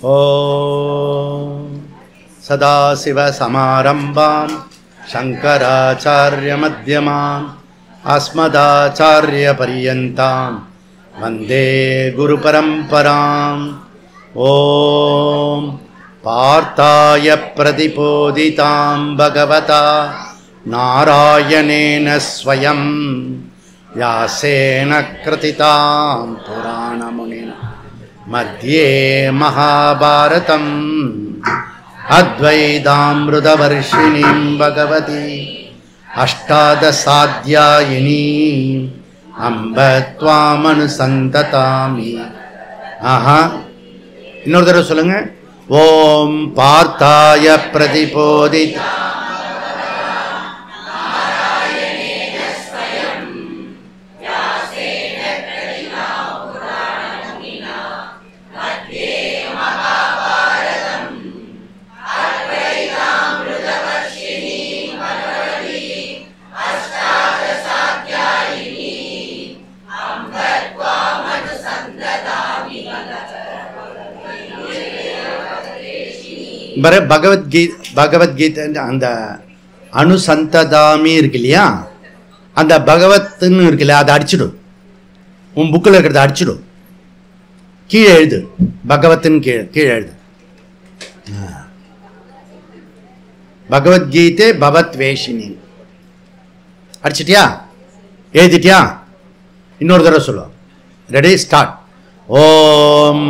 ஓம் சதாசிவசமாரம்பாம் சங்கராச்சார்யமத்யமாம் அஸ்மதாச்சார்யபர்யந்தாம் வந்தே குருபரம்பராம். ஓம் பார்த்தாய பிரதிபோதிதாம் பகவதா நாராயணேன ஸ்வயம் வியாசேன கிருதிதாம் புராணமுனினா மத்யே மகாபாரதம் அத்வைதாம்ருதவர்ஷிணீம் பகவதி அஷ்டாதசாத்யாயினீம் அம்ப த்வாமனுசந்ததாமி. ஆஹா, இன்னொரு தடவை சொல்லுங்க. ஓம் பார்த்தாய பிரதிபோதித் பகவத்கீதை அந்த அனுசந்ததாமி இருக்கு இல்லையா, அந்த பகவத்னு இருக்கு இல்லையா, அதை அடிச்சிடும். உன் புக்கில் இருக்கிறத அடிச்சிடும், கீழே எழுது. பகவத்தின் கீழே எழுது. பகவத்கீதை பகவத் வேஷினி அடிச்சிட்டியா, எழுதிட்டியா? இன்னொரு தடவை சொல்லுவோம். Ready, start. ஓம்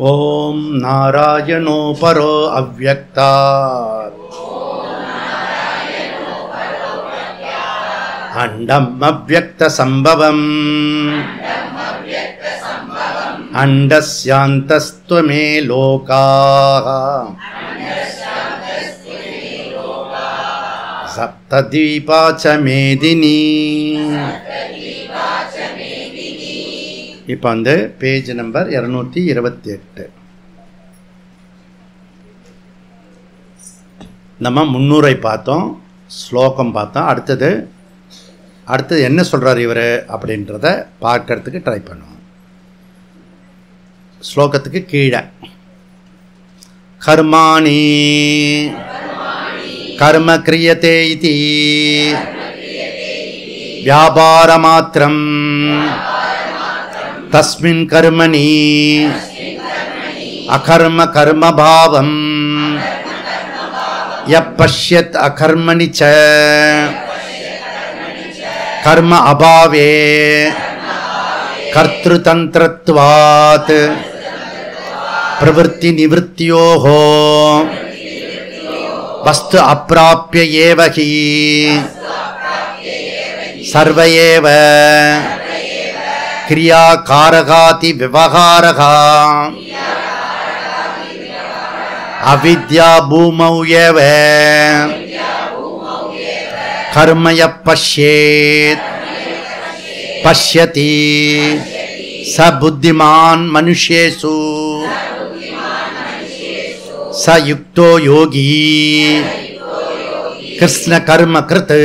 ஓம் நாராயணோ பரோ அவ்யக்தாத் அண்டம் அவ்யக்த சம்பவம் அண்டஸ்யாந்தஸ்த்வமே லோகாः சப்ததீபா ச மேதினி. இப்போ வந்து பேஜ் நம்பர் 228. நம்ம 300 பார்த்தோம், ஸ்லோகம் பார்த்தோம். அடுத்தது என்ன சொல்கிறார் இவர் அப்படின்றத பார்க்கறதுக்கு ட்ரை பண்ணுவோம். ஸ்லோகத்துக்கு கீழே கர்மாணி கர்ம கிரியதே இதி வியாபார மாத்திரம் தஸ்மின் கர்மணி அகர்ம கர்ம பாவம் யப்பஷ்யத் அகர்மணி ச கர்ம அபாவே கர்த்ருதந்திரத்வாத் பிரவೃತ್ತಿ நிவೃத்தியோஹோ வஸ்து அப்ராப்ய ஏவ ஹி சர்வயேவ கிரியா காரகாதி விவகாரகா அவித்யா பூமௌ ஏவ கர்மய பஷ்யேத் பஷ்யதி ச புத்திமான் மனுஷ்யேஷு ச யுக்தோ யோகி கிருஷ்ண கர்ம கிருத்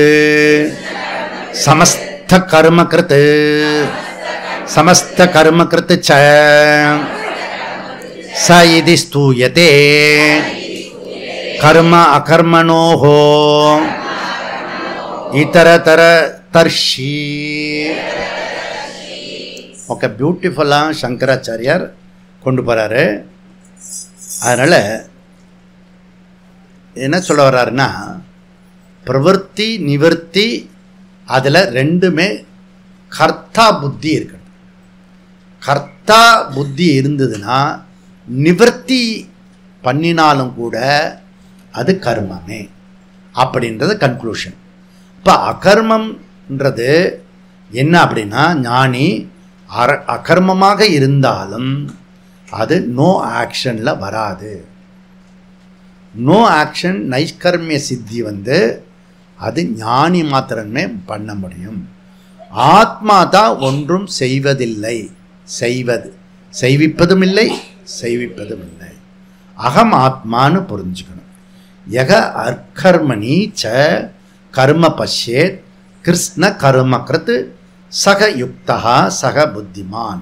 சமஸ்த கர்ம கிருத் சமஸ்த கர்ம கிருத் ச ச இதி ஸ்தூயதே கர்ம அகர்மணோஹோ இதரதர தர்ஷி. ஓகே, பியூட்டிஃபுல்லாக சங்கராச்சாரியார் கொண்டு போகிறாரு. அதனால் என்ன சொல்ல வர்றாருன்னா, பிரவೃತ್ತಿ நிவர்த்தி அதில் ரெண்டுமே கர்த்தா புத்தி இருக்கணும். கர்த்தா புத்தி இருந்ததுன்னா நிவர்த்தி பண்ணினாலும் கூட அது கர்மமே அப்படின்றது கன்க்ளூஷன். இப்போ அகர்மம்ன்றது என்ன அப்படின்னா, ஞானி அகர்மமாக இருந்தாலும் அது நோ ஆக்ஷனில் வராது. நோ ஆக்ஷன் நைஷ்கர்மிய சித்தி அது ஞானி மாத்திரமே பண்ண முடியும். ஆத்மா தான் ஒன்றும் செய்வதில்லை, செய்விப்பதும் இல்லை, செய்விப்பதும் இல்லை. அகம் ஆத்மானு புரிஞ்சுக்கணும். யக அர்கர்மணி ச கர்ம பஷ்யேத் கிருஷ்ண கர்ம கிருத் சக யுக்தா சக புத்திமான்.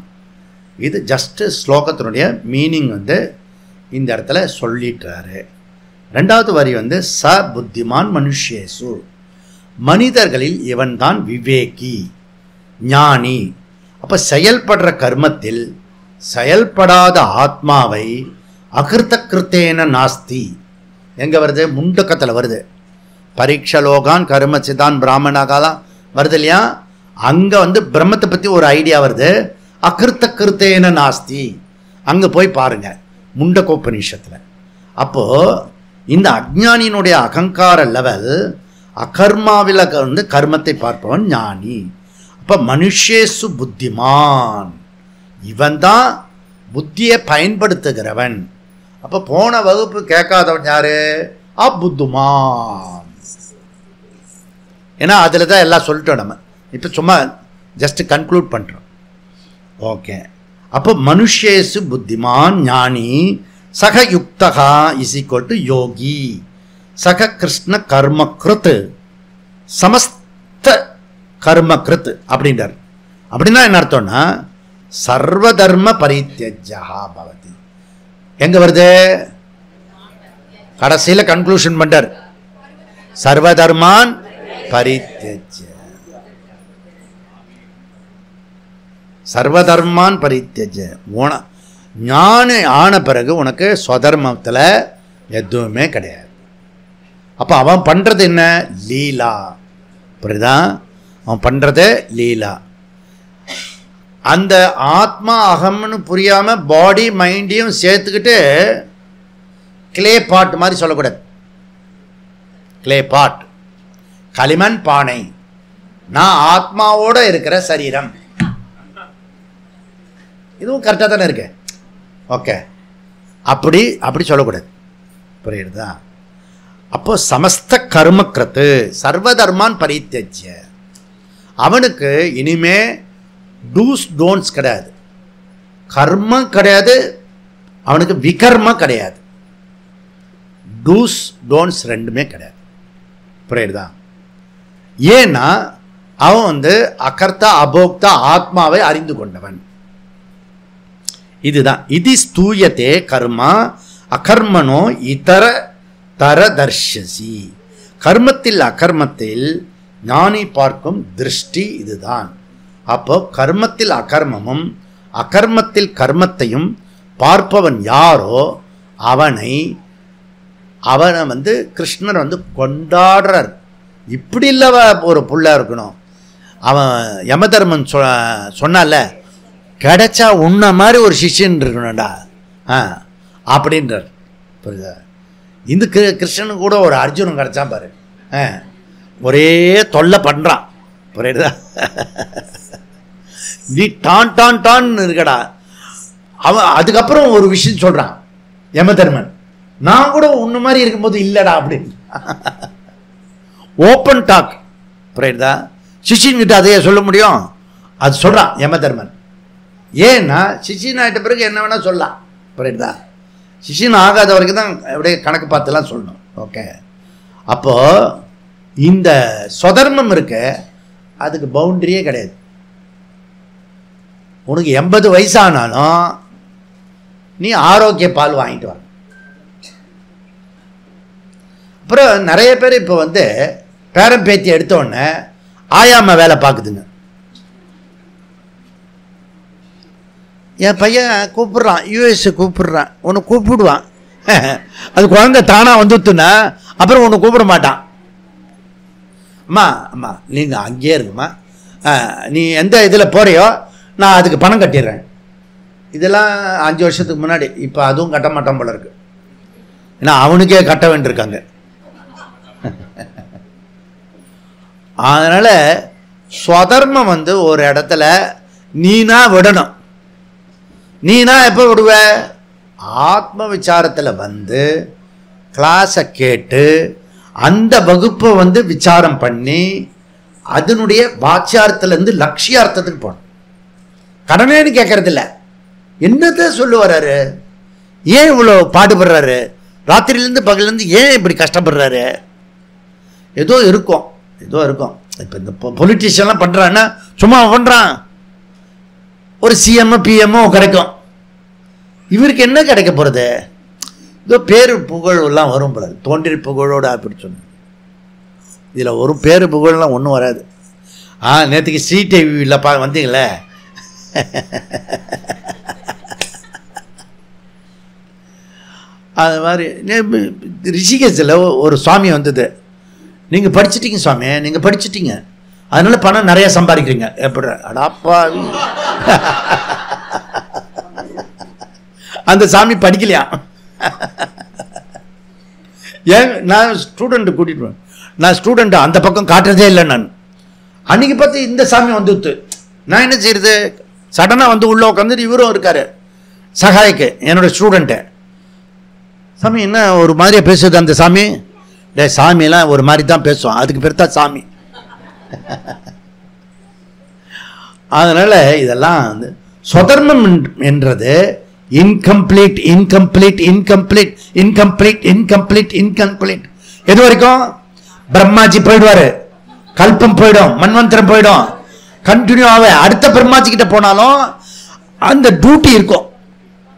இது ஜஸ்ட் ஸ்லோகத்தினுடைய மீனிங் இந்த இடத்துல சொல்லிட்டாரு. ரெண்டாவது வரி ச புத்திமான் மனுஷ்யேசு, மனிதர்களில் இவன் தான் விவேகி ஞானி. அப்போ செயல்படுற கர்மத்தில் செயல்படாத ஆத்மாவை அகிருத்த கிருத்தேன நாஸ்தி. எங்கே வருது? முண்டக்கத்தில் வருது. பரீட்சலோகான் கர்மசிதான் பிராமணாகாலாம் வருது இல்லையா? அங்கே பிரம்மத்தை பற்றி ஒரு ஐடியா வருது. அகிருத்த கிருத்தேன நாஸ்தி, அங்கே போய் பாருங்கள் முண்டகோபனிஷத்தில். அப்போது இந்த அஜ்ஞானியினுடைய அகங்கார லெவல் அகர்மாவில் கர்மத்தை பார்ப்பவன் ஞானி. அப்போ மனுஷேசு புத்திமான், இவன் தான் புத்தியை பயன்படுத்துகிறவன். அப்போ போன வகுப்பு கேட்காதவன் யாரு? அப்புத்துமான். ஏன்னா அதில் தான் எல்லாம் சொல்லிட்டோம். நம்ம இப்போ சும்மா ஜஸ்ட் கன்க்ளூட் பண்ணுறோம். ஓகே, அப்போ மனுஷேசு புத்திமான் ஞானி சக யுக்தகா இஸ் ஈக்குவல் டு யோகி சக கிருஷ்ண கர்மகிருத் சமஸ்த கர்மகிருத் அப்படின்றார். அப்படின்னா என்ன அர்த்தம்னா, சர்வதர்ம பரித்யஜ்யா பவதி. எங்க வருது? கடைசியில் கன்க்ளூஷன் பண்றார். சர்வதர்மான் பரித்யஜ்ய, சர்வதர்மான் பரித்யஜ்ய. ஞான ஆன பிறகு உனக்கு ஸ்வதர்மத்தில் எதுவுமே கிடையாது. அப்போ அவன் பண்ணுறது என்ன? லீலா. புரியுதா? அவன் பண்ணுறது லீலா. அந்த ஆத்மா அகம்னு புரியாமல் பாடி மைண்டையும் சேர்த்துக்கிட்டு கிளே பாட் மாதிரி சொல்லக்கூடாது. கிளே பாட், களிமண் பானை, நான் ஆத்மாவோடு இருக்கிற சரீரம். இதுவும் கரெக்டாக தானே இருக்கு. ஓகே, அப்படி அப்படி சொல்லக்கூடாது. புரியுறதா? அப்போ சமஸ்த கர்மக்கிருத்து சர்வதர்மான் பரித்யஜ்ய, அவனுக்கு இனிமே டூஸ் டோன்ட்ஸ் கிடையாது, கர்மம் கிடையாது, அவனுக்கு விகர்மம் கிடையாது. டூஸ் டோன்ட்ஸ் ரெண்டுமே கிடையாது. புரியுறதா? ஏன்னா அவன் அகர்த்தா அபோக்தா ஆத்மாவை அறிந்து கொண்டவன். இதுதான் இது ஸ்தூயத்தே கர்மா அகர்மனோ இதர தரதர்ஷசி. கர்மத்தில் அகர்மத்தில் ஞானி பார்க்கும் திருஷ்டி இதுதான். அப்போ கர்மத்தில் அகர்மமும் அகர்மத்தில் கர்மத்தையும் பார்ப்பவன் யாரோ அவனை கிருஷ்ணர் கொண்டாடுறார். இப்படி இல்லவ ஒரு புள்ள இருக்கணும். அவன் யமதர்மன் சொன்னால, கிடைச்சா உன்ன மாதிரி ஒரு சிஷ்யன் இருக்கணும்டா அப்படின்றார். புரியுதா? இந்த கிருஷ்ணனுக்கு கூட ஒரு அர்ஜுனன் கிடைச்சான் பாரு, ஒரே தொல்லை பண்ணுறான். புரியுதா? நீ டான் டான் டான் இருக்கடா. அவன் அதுக்கப்புறம் ஒரு விஷயம் சொல்கிறான் யமதர்மன், நான் கூட உன்ன மாதிரி இருக்கும்போது இல்லைடா அப்படின்னு. Open talk. புரியுதா? சிஷின்கிட்ட அதையே சொல்ல முடியும், அது சொல்கிறான் யமதர்மன். ஏன்னா சிஷின் ஆகிட்ட பிறகு என்ன வேணால் சொல்லலாம். புரியுதா? சிஷின் ஆகாத வரைக்கும் தான் அப்படியே கணக்கு பார்த்துலாம் சொல்லணும். ஓகே, அப்போது இந்த சொதர்மம் இருக்க, அதுக்கு பவுண்டரியே கிடையாது. உனக்கு 80 வயசானாலும் நீ ஆரோக்கிய பால் வாங்கிட்டு வர. அப்புறம் நிறைய பேர் இப்போ வந்து பேரம் பேத்தி எடுத்தோடனே ஆயாம வேலை பார்க்குதுங்க. என் பையன் கூப்பிடுறான், யூஎஸ் கூப்பிடுறான், உன்னை கூப்பிடுவான். அது குழந்தை தானாக வந்துட்டுன்னா அப்புறம் உன்னை கூப்பிட மாட்டான். அம்மா அம்மா நீங்கள் அங்கேயே இருக்குமா, நீ எந்த இதில் போறியோ நான் அதுக்கு பணம் கட்டிடுறேன். இதெல்லாம் 5 வருஷத்துக்கு முன்னாடி. இப்போ அதுவும் கட்ட மாட்டான் போல இருக்கு. ஏன்னா அவனுக்கே கட்ட வேண்டியிருக்காங்க. அதனால் ஸ்வதர்மம் வந்து ஒரு இடத்துல நீனா விடணும். நீனா எப்போ விடுவ? ஆத்ம விசாரத்தில் வந்து கிளாஸை கேட்டு அந்த வகுப்பை வந்து விசாரம் பண்ணி அதனுடைய வாட்சியார்த்தத்துலேருந்து லட்சியார்த்தத்துக்கு போகணும். கடனேன்னு கேட்கறதில்ல, என்னத்தை சொல்ல வர்றாரு, ஏன் இவ்வளோ பாடுபடுறாரு, ராத்திரிலேருந்து பகலேருந்து ஏன் இப்படி கஷ்டப்படுறாரு. ஏதோ இருக்கும், ஏதோ இருக்கும். இப்போ இந்த பொலிட்டிஷியன்லாம் பண்ணுறான்னா சும்மா பண்ணுறான், ஒரு சிஎம்ஓ பிஎம்ஓ கிடைக்கும். இவருக்கு என்ன கிடைக்க போகிறது? ஏதோ பேரு புகழ் எல்லாம் வரும் போல, தோன்றி புகழோடு அப்படி சொன்ன. இதில் ஒரு பேரு புகழ்லாம் ஒன்றும் வராது. நேற்றுக்கு CTVயில் வந்தீங்களே, அது மாதிரி ரிஷிகேஷில் ஒரு சுவாமி வந்தது. நீங்கள் படிச்சிட்டிங்க சுவாமி, நீங்கள் படிச்சிட்டிங்க, அதனால பணம் நிறைய சம்பாதிக்கிறீங்க. எப்படி? அடாப்பா, அந்த சாமி படிக்கலையா? ஏன் நான் ஸ்டூடெண்ட்டு கூட்டிகிட்டு போவேன், நான் ஸ்டூடெண்ட்டு அந்த பக்கம் காட்டுறதே இல்லை. நான் அன்றைக்கி பார்த்து இந்த சாமி வந்துட்டு நான் என்ன செய்யறது, சடனாக வந்து உள்ளே உட்காந்துட்டு இவரும் இருக்கார் சகாய்க்கு, என்னோடய ஸ்டூடெண்ட்டு. சாமி என்ன ஒரு மாதிரியாக பேசுது அந்த சாமி? டே, சாமியெல்லாம் ஒரு மாதிரி தான் பேசுவோம், அதுக்கு பேர் தான் சாமி. அதனால் இதெல்லாம் வந்து சொதர்மம் என்றது incomplete incomplete incomplete incomplete incomplete incomplete. எது வரைக்கும்? பிரம்மாஜி போயிடுவார், கல்பம் போயிடும், மன்வந்திரம் போயிடும், கண்டினியூ ஆக அடுத்த பிரம்மாஜி கிட்ட போனாலும் அந்த டியூட்டி இருக்கும்,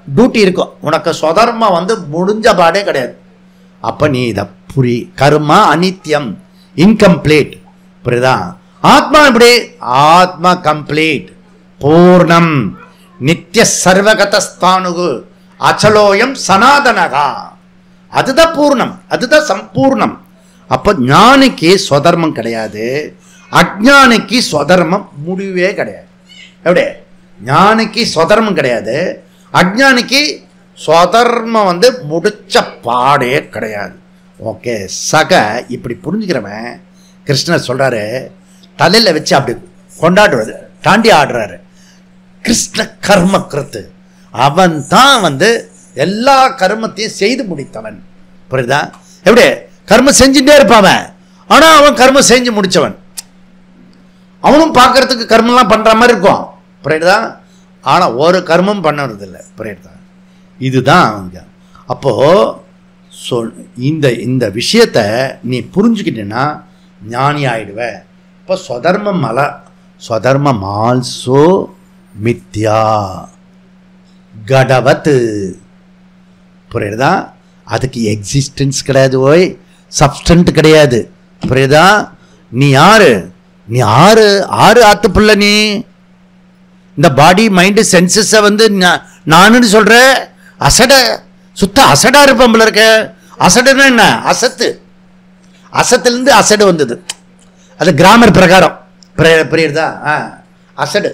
டியூட்டி இருக்கும். உனக்கு சொதர்மம் வந்து முடிஞ்ச பாடே கிடையாது. அப்போ நீ இதை புரி. கர்மா அனித்யம், இன்கம்ப்ளீட். புரியுதா? ஆத்மா எப்படி? ஆத்மா கம்ப்ளீட், பூர்ணம், நித்திய சர்வகதஸ்தானுகு, அச்சலோயம் சனாதனகா. அதுதான் பூர்ணம், அதுதான் சம்பூர்ணம். அப்போ ஞானிக்கு ஸ்வதர்மம் கிடையாது, அஜ்ஞானிக்கு ஸ்வதர்மம் முடிவே கிடையாது. எப்படி? ஞானிக்கு ஸ்வதர்மம் கிடையாது, அஜ்ஞானிக்கு ஸ்வதர்மம் வந்து முடிச்ச பாடே கிடையாது. ஓகே, சக இப்படி புரிஞ்சுக்கிறவன் கிருஷ்ணர் சொல்கிறாரு, தலையில் வச்சு அப்படி கொண்டாடுறது, தாண்டி ஆடுறாரு. கிருஷ்ண கர்ம கிருத்து, அவன் தான் வந்து எல்லா கர்மத்தையும் செய்து முடித்தவன். புரியுதா? எப்படி? கர்மம் செஞ்சுட்டே இருப்பான், ஆனால் அவன் கர்மம் செஞ்சு முடித்தவன். அவனும் பார்க்கறதுக்கு கர்மம்லாம் பண்ணுற மாதிரி இருக்கும். புரியுதா? ஆனால் ஒரு கர்மம் பண்ணுறதில்லை. புரியுதா? இதுதான் அவங்க. அப்போது இந்த விஷயத்தை நீ புரிஞ்சுக்கிட்டேன்னா ஞானி ஆயிடுவ. இப்போ ஸ்வதர்மம் ஸ்வதர்மம் ஆல்சோ மித்யா கடவத்து. புரியுதா? அதுக்கு எக்ஸிஸ்டன்ஸ் கிடையாது, ஓய் சப்ஸ்டன்ட் கிடையாது. புரியுதா? நீ யாரு? நீ ஆறு ஆத்து பிள்ளை. நீ இந்த பாடி மைண்டு சென்சஸை வந்து நானுன்னு சொல்ற அசட, சுத்த அசடா இருப்பம்பல இருக்க. அசடுன்னா என்ன? அசத்து, அசத்துலேருந்து அசடு வந்தது. அது கிராமர் பிரகாரம். புரியுதா? அசடு,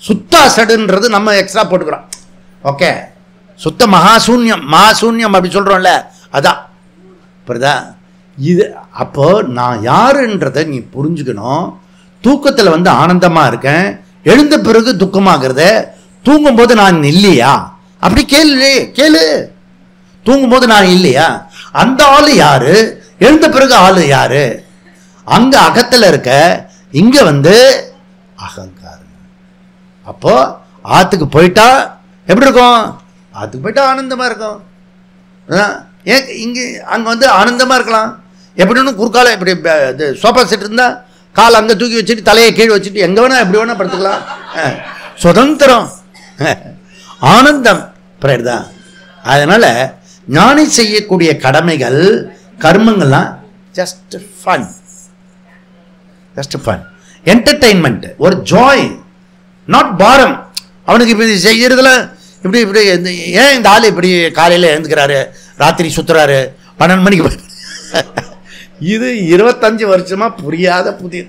சுத்த அசடுன்றது நம்ம எக்ஸ்ட்ரா போட்டுக்கிறோம். ஓகே, சுத்த மகாசூன்யம், மகாசூன்யம் அப்படி சொல்கிறோம்ல, அதான். புரியுதா? இது அப்போ நான் யாருன்றதை நீ புரிஞ்சுக்கணும். தூக்கத்தில் வந்து ஆனந்தமாக இருக்கேன், எழுந்த பிறகு துக்கமாகிறத, தூங்கும்போது நான் இல்லையா? அப்படி கேளு. தூங்கும்போது நான் இல்லையா? அந்த ஆள் யாரு? எழுந்த பிறகு ஆளு யாரு? அங்க அகத்தில் இருக்க, இங்க வந்து அகங்காரம். அப்போ ஆத்துக்கு போயிட்டா எப்படி இருக்கும்? ஆத்துக்கு போயிட்டா ஆனந்தமா இருக்கும். ஏன் இங்கே அங்கே வந்து ஆனந்தமாக இருக்கலாம். எப்படின்னு குறுக்கால இப்படி சோஃபா செட் இருந்தால் கால் அங்கே தூக்கி வச்சுட்டு தலையை கீழே வச்சுட்டு எங்கே வேணால் எப்படி வேணால் படுத்துக்கலாம். சுதந்திரம், ஆனந்தம். புரியுதா? அதனால் ஞானி செய்யக்கூடிய கடமைகள், கர்மங்கள்லாம் ஜஸ்ட் ஃபன், என்டர்டெயின்மெண்ட், ஒரு ஜாய், நாட் பாரம். அவனுக்கு இப்படி செய்யறதுல இப்படி ஏன் இந்த ஆள் இப்படி காலையில் எழுந்துக்கிறாரு, ராத்திரி சுத்துறாரு, 12 மணிக்கு. இது 25 வருஷமா புரியாத புதிய.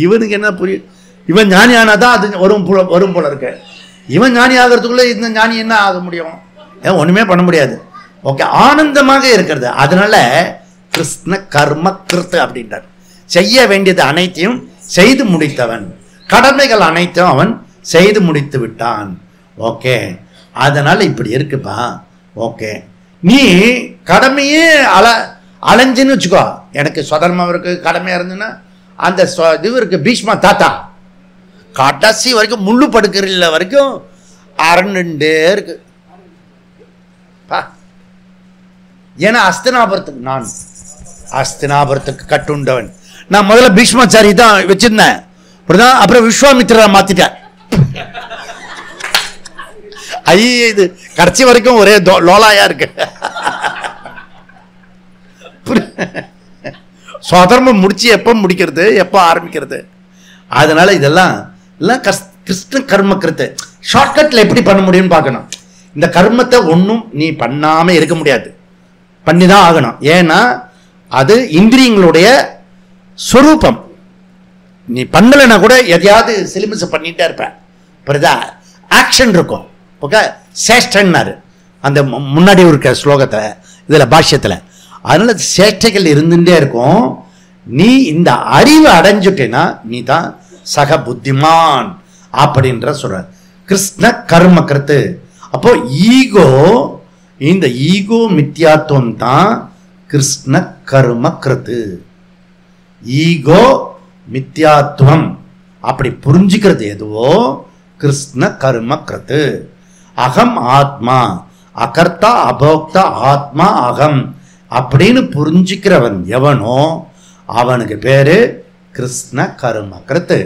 இவனுக்கு என்ன புரியும்? இவன் ஞானி ஆனாதான் அது வரும் போல இருக்கு. இவன் ஞானி ஆகிறதுக்குள்ள இந்த ஞானி என்ன ஆக முடியும்? ஒண்ணுமே பண்ண முடியாது. ஓகே, ஆனந்தமாக இருக்கிறது. அதனால கிருஷ்ண கர்ம கிருத்து அப்படின்றார். செய்ய வேண்டியது அனைத்தையும் செய்து முடித்தவன், கடமைகள் அனைத்தும் அவன் செய்து முடித்து விட்டான். ஓகே, அதனால இப்படி இருக்குப்பா. ஓகே, நீ கடமையே அலைஞ்சுன்னு வச்சுக்கோ. எனக்கு சுதர்மம் இருக்கு, கடமையா இருந்துன்னா அந்த இது இருக்கு. பீஷ்மா தாத்தா கடைசி வரைக்கும் முள்ளு படுக்கிற வரைக்கும் அரண்டுண்டே இருக்கு. ஏன்னா அஸ்தினாபுரத்துக்கு கட்டுண்டவன். நான் முதல்ல பீஷ்மாச்சாரி தான் வச்சிருந்தேன், அப்புறம் விஸ்வாமித்திரா மாத்திட்டேன். ஐய, இது கடைசி வரைக்கும் ஒரே லோலாயா இருக்கு. சுதர்மம் முடிச்சு எப்போ முடிக்கிறது, எப்போ ஆரம்பிக்கிறது? அதனால இதெல்லாம் கிருஷ்ண கர்ம கிருத்து. ஷார்ட்கட்ல எப்படி பண்ண முடியும்னு பார்க்கணும். இந்த கர்மத்தை ஒன்றும் நீ பண்ணாம இருக்க முடியாது, பண்ணிதான் ஆகணும். ஏன்னா அது இந்திரியங்களுடைய ஸ்வரூபம். நீ பண்ணலைன்னா கூட எதையாவது சிலிபஸ் பண்ணிட்டே இருப்ப. புரியுதா? ஆக்ஷன் இருக்கும். ஓகே, சேஷ்டன்னாரு அந்த முன்னாடி இருக்க ஸ்லோகத்தை, இதுல பாஷ்யத்தில். அதனால சேஷ்டைகள் இருந்துட்டே இருக்கும். நீ இந்த அறிவை அடைஞ்சுட்டேன்னா நீ தான் சக புத்திமான் அப்படின்ற சொல்ற. கிருஷ்ண கர்ம கருத்து. அப்போ ஈகோ, இந்த ஈகோ மித்யாத்துவம் தான் கிருஷ்ண கர்ம கிருத்து. ஈகோ மித்யாத்துவம் அப்படி புரிஞ்சுக்கிறது எதுவோ கிருஷ்ண கர்ம கிருத்து. அகம் ஆத்மா, அகர்த்தா அபோக்தா ஆத்மா அகம் அப்படின்னு புரிஞ்சுக்கிறவன் எவனோ அவனுக்கு பேரு கிருஷ்ண கர்ம கிருத்து.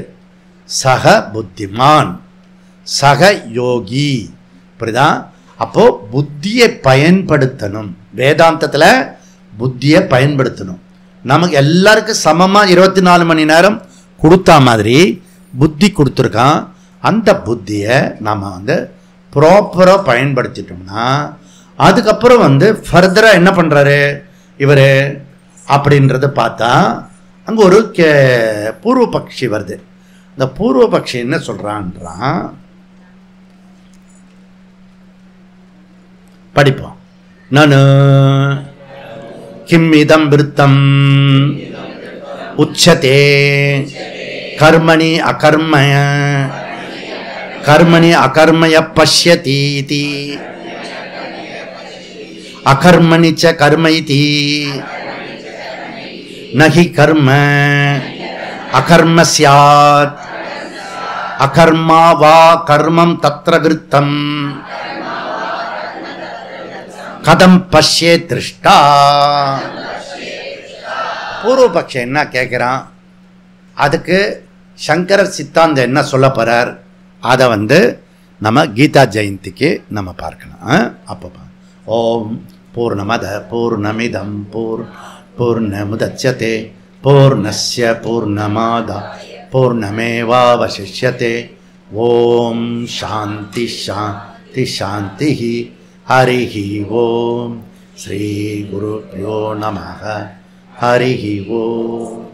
சக புத்திமான், சக யோகி. இப்படிதான். அப்போ புத்தியை பயன்படுத்தணும். வேதாந்தத்துல புத்தியை பயன்படுத்தணும். நமக்கு எல்லாருக்கும் சமமா 24 மணி நேரம் கொடுத்தா மாதிரி புத்தி கொடுத்துருக்கான். அந்த புத்தியை நம்ம வந்து ப்ராப்பரா பயன்படுத்திட்டோம்னா அதுக்கப்புறம் ஃபர்தரா என்ன பண்றாரு இவரு அப்படின்றத பார்த்தா அங்க ஒரு பூர்வ பக்ஷி வருது. இந்த பூர்வ பக்ஷி என்ன சொல்றான்றான், படிப்போம். நனு கிம் இதம் விருத்தம் உச்சதே கர்மணி அகர்மய கர்மணி அகர்மய பஷ்யதி அகர்மணி ச கர்மைதி நஹி கர்ம அகர்ம ஸ்யாத் அகர்மா வா கர்மம் தத்ர விருத்தம் கதம் பஷ்யே திருஷ்டா. பூர்வபக்ஷம் என்ன கேட்குறான், அதுக்கு சங்கரர் சித்தாந்தம் என்ன சொல்ல போறார், அதை நம்ம கீதா ஜெயந்திக்கு நம்ம பார்க்கலாம். அப்போ ஓம் பூர்ணமத பூர்ணமிதம் பூர்ணமுதச்யதே பூர்ணஸ்ய பூர்ணமாதா பூர்ணமேவாவசிஷ்யதே. ஓம் சாந்தி சாந்தி சாந்தி. ஹரிஹி ஓம். ஸ்ரீ குருப்யோ நமஹ. ஹரிஹி ஓம்.